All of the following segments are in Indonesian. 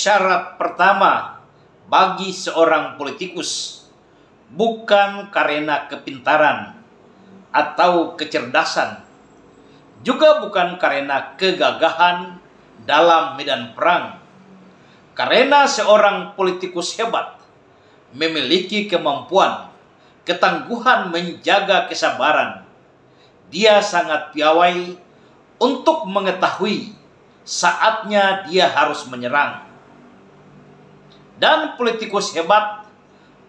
Syarat pertama bagi seorang politikus bukan karena kepintaran atau kecerdasan, juga bukan karena kegagahan dalam medan perang. Karena seorang politikus hebat memiliki kemampuan, ketangguhan menjaga kesabaran. Dia sangat piawai untuk mengetahui saatnya dia harus menyerang. Dan politikus hebat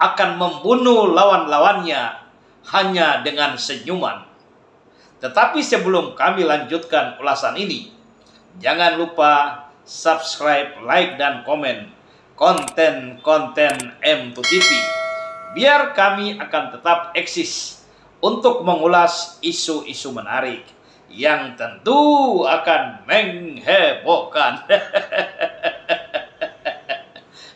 akan membunuh lawan-lawannya hanya dengan senyuman. Tetapi sebelum kami lanjutkan ulasan ini, jangan lupa subscribe, like, dan komen konten-konten M2TV, biar kami akan tetap eksis untuk mengulas isu-isu menarik yang tentu akan menghebohkan.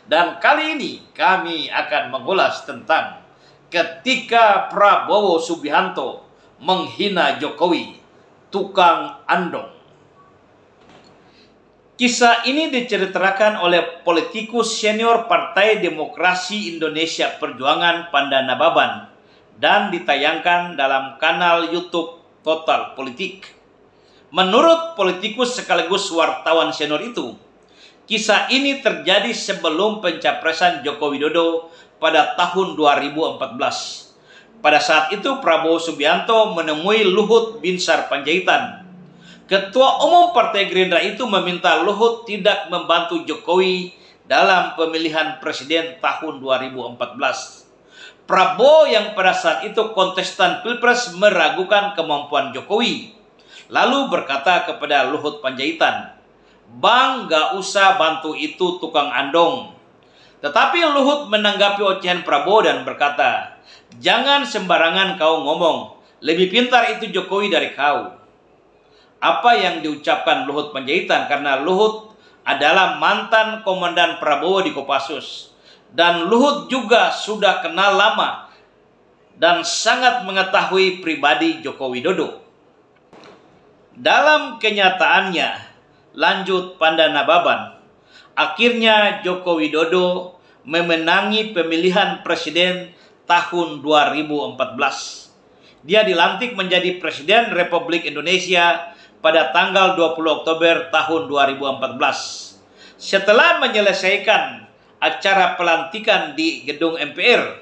Dan kali ini kami akan mengulas tentang ketika Prabowo Subianto menghina Jokowi, tukang andong. Kisah ini diceritakan oleh politikus senior Partai Demokrasi Indonesia Perjuangan Pandana Baban dan ditayangkan dalam kanal YouTube Total Politik. Menurut politikus sekaligus wartawan senior itu, kisah ini terjadi sebelum pencapresan Joko Widodo pada tahun 2014. Pada saat itu Prabowo Subianto menemui Luhut Binsar Panjaitan. Ketua Umum Partai Gerindra itu meminta Luhut tidak membantu Jokowi dalam pemilihan presiden tahun 2014. Prabowo yang pada saat itu kontestan Pilpres meragukan kemampuan Jokowi, lalu berkata kepada Luhut Panjaitan, "Bang, gak usah bantu itu tukang andong." Tetapi Luhut menanggapi ocehan Prabowo dan berkata, "Jangan sembarangan kau ngomong, lebih pintar itu Jokowi dari kau." Apa yang diucapkan Luhut Panjaitan karena Luhut adalah mantan komandan Prabowo di Kopassus. Dan Luhut juga sudah kenal lama dan sangat mengetahui pribadi Joko Widodo. Dalam kenyataannya, lanjut Pandana Baban, akhirnya Joko Widodo memenangi pemilihan presiden tahun 2014. Dia dilantik menjadi Presiden Republik Indonesia pada tanggal 20 Oktober tahun 2014. Setelah menyelesaikan acara pelantikan di gedung MPR,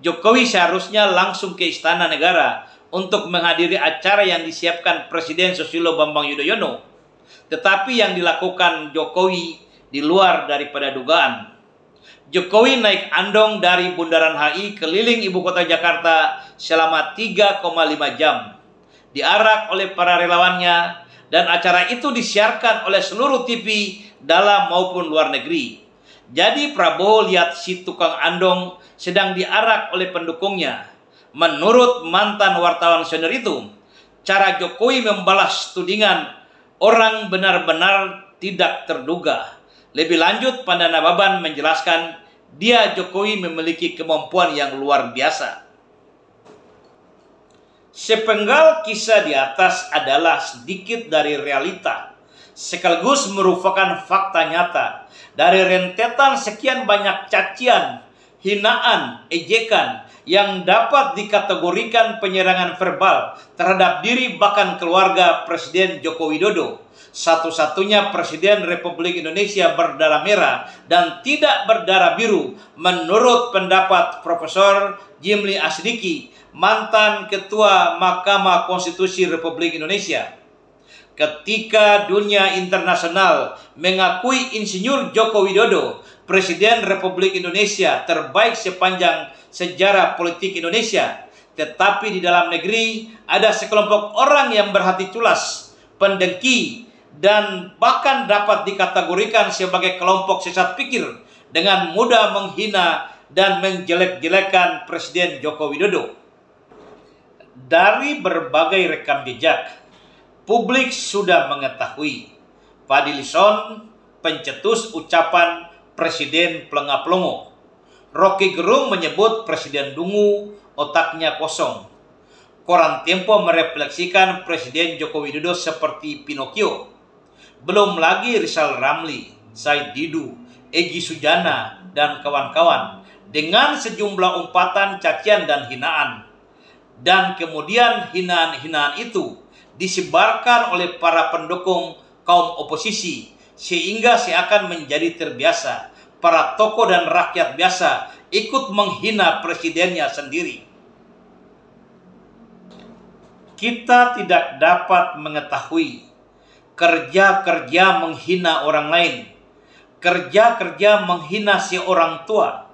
Jokowi seharusnya langsung ke Istana Negara untuk menghadiri acara yang disiapkan Presiden Susilo Bambang Yudhoyono. Tetapi yang dilakukan Jokowi di luar daripada dugaan. Jokowi naik andong dari Bundaran HI keliling ibu kota Jakarta selama 3,5 jam. Diarak oleh para relawannya, dan acara itu disiarkan oleh seluruh TV dalam maupun luar negeri. Jadi Prabowo lihat si tukang andong sedang diarak oleh pendukungnya. Menurut mantan wartawan senior itu, cara Jokowi membalas tudingan orang benar-benar tidak terduga. Lebih lanjut, Pandana Baban menjelaskan dia Jokowi memiliki kemampuan yang luar biasa. Sepenggal kisah di atas adalah sedikit dari realita, sekaligus merupakan fakta nyata dari rentetan sekian banyak cacian, hinaan, ejekan yang dapat dikategorikan penyerangan verbal terhadap diri bahkan keluarga Presiden Joko Widodo, satu-satunya Presiden Republik Indonesia berdarah merah dan tidak berdarah biru menurut pendapat Profesor Jimli Asdiki, mantan Ketua Mahkamah Konstitusi Republik Indonesia. Ketika dunia internasional mengakui Insinyur Joko Widodo Presiden Republik Indonesia terbaik sepanjang sejarah politik Indonesia, tetapi di dalam negeri ada sekelompok orang yang berhati culas, pendengki, dan bahkan dapat dikategorikan sebagai kelompok sesat pikir dengan mudah menghina dan menjelek-jelekan Presiden Joko Widodo. Dari berbagai rekam jejak, publik sudah mengetahui Fadlizon pencetus ucapan Presiden pelengah-pelongo. Rocky Gerung menyebut Presiden dungu, otaknya kosong. Koran Tempo merefleksikan Presiden Joko Widodo seperti Pinocchio. Belum lagi Rizal Ramli, Said Didu, Egy Sujana, dan kawan-kawan dengan sejumlah umpatan, cacian, dan hinaan. Dan kemudian hinaan-hinaan itu disebarkan oleh para pendukung kaum oposisi sehingga seakan menjadi terbiasa. Para tokoh dan rakyat biasa ikut menghina presidennya sendiri. Kita tidak dapat mengetahui kerja-kerja menghina orang lain, kerja-kerja menghina si orang tua,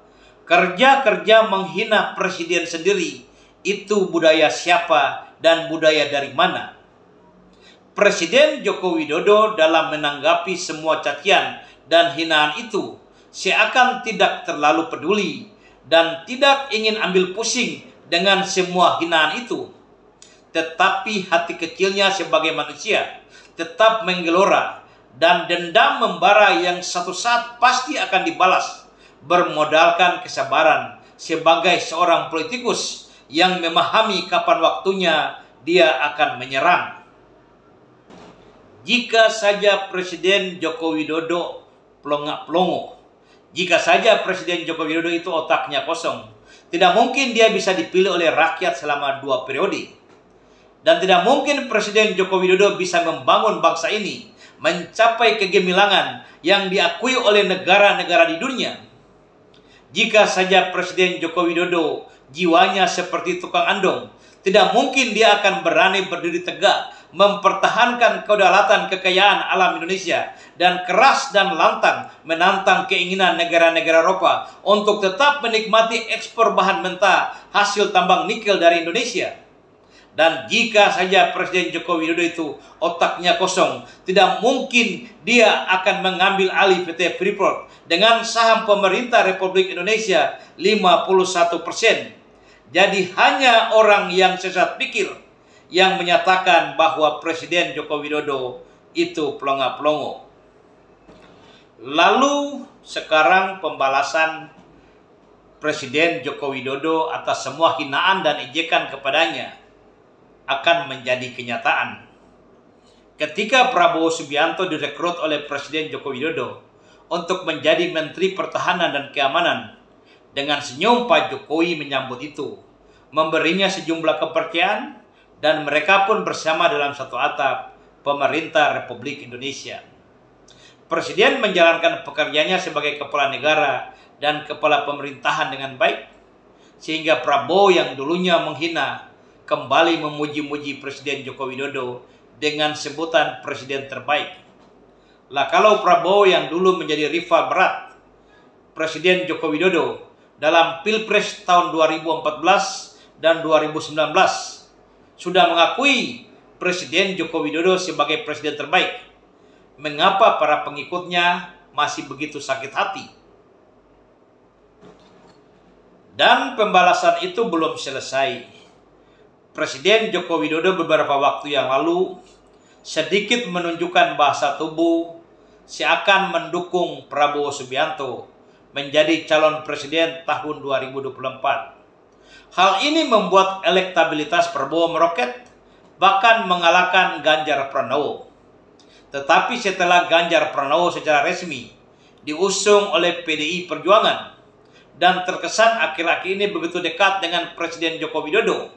kerja-kerja menghina presiden sendiri. Itu budaya siapa dan budaya dari mana? Presiden Joko Widodo dalam menanggapi semua cacian dan hinaan itu seakan tidak terlalu peduli dan tidak ingin ambil pusing dengan semua hinaan itu. Tetapi hati kecilnya sebagai manusia tetap menggelora dan dendam membara yang satu saat pasti akan dibalas, bermodalkan kesabaran sebagai seorang politikus yang memahami kapan waktunya dia akan menyerang. Jika saja Presiden Joko Widodo pelongok-pelongo, jika saja Presiden Joko Widodo itu otaknya kosong, tidak mungkin dia bisa dipilih oleh rakyat selama 2 periode. Dan tidak mungkin Presiden Joko Widodo bisa membangun bangsa ini mencapai kegemilangan yang diakui oleh negara-negara di dunia. Jika saja Presiden Joko Widodo jiwanya seperti tukang andong, tidak mungkin dia akan berani berdiri tegak mempertahankan kedaulatan kekayaan alam Indonesia dan keras dan lantang menantang keinginan negara-negara Eropa untuk tetap menikmati ekspor bahan mentah hasil tambang nikel dari Indonesia. Dan jika saja Presiden Joko Widodo itu otaknya kosong, tidak mungkin dia akan mengambil alih PT Freeport dengan saham pemerintah Republik Indonesia 51%. Jadi hanya orang yang sesat pikir yang menyatakan bahwa Presiden Joko Widodo itu pelongo-pelongo. Lalu sekarang pembalasan Presiden Joko Widodo atas semua hinaan dan ejekan kepadanya akan menjadi kenyataan. Ketika Prabowo Subianto direkrut oleh Presiden Joko Widodo untuk menjadi Menteri Pertahanan dan Keamanan, dengan senyum Pak Jokowi menyambut itu, memberinya sejumlah kepercayaan, dan mereka pun bersama dalam satu atap pemerintah Republik Indonesia. Presiden menjalankan pekerjaannya sebagai kepala negara dan kepala pemerintahan dengan baik, sehingga Prabowo yang dulunya menghina kembali memuji-muji Presiden Joko Widodo dengan sebutan presiden terbaik. Lah kalau Prabowo yang dulu menjadi rival berat Presiden Joko Widodo dalam Pilpres tahun 2014 dan 2019 sudah mengakui Presiden Joko Widodo sebagai presiden terbaik, mengapa para pengikutnya masih begitu sakit hati? Dan pembalasan itu belum selesai. Presiden Joko Widodo beberapa waktu yang lalu sedikit menunjukkan bahasa tubuh seakan mendukung Prabowo Subianto menjadi calon presiden tahun 2024. Hal ini membuat elektabilitas Prabowo meroket, bahkan mengalahkan Ganjar Pranowo. Tetapi setelah Ganjar Pranowo secara resmi diusung oleh PDI Perjuangan dan terkesan akhir-akhir ini begitu dekat dengan Presiden Joko Widodo,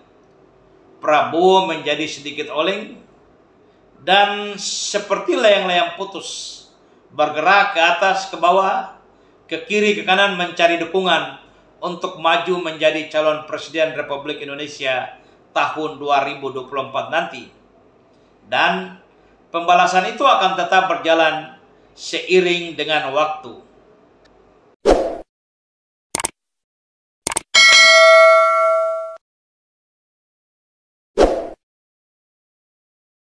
Prabowo menjadi sedikit oleng dan seperti layang-layang putus, bergerak ke atas, ke bawah, ke kiri, ke kanan mencari dukungan untuk maju menjadi calon presiden Republik Indonesia tahun 2024 nanti. Dan pembalasan itu akan tetap berjalan seiring dengan waktu.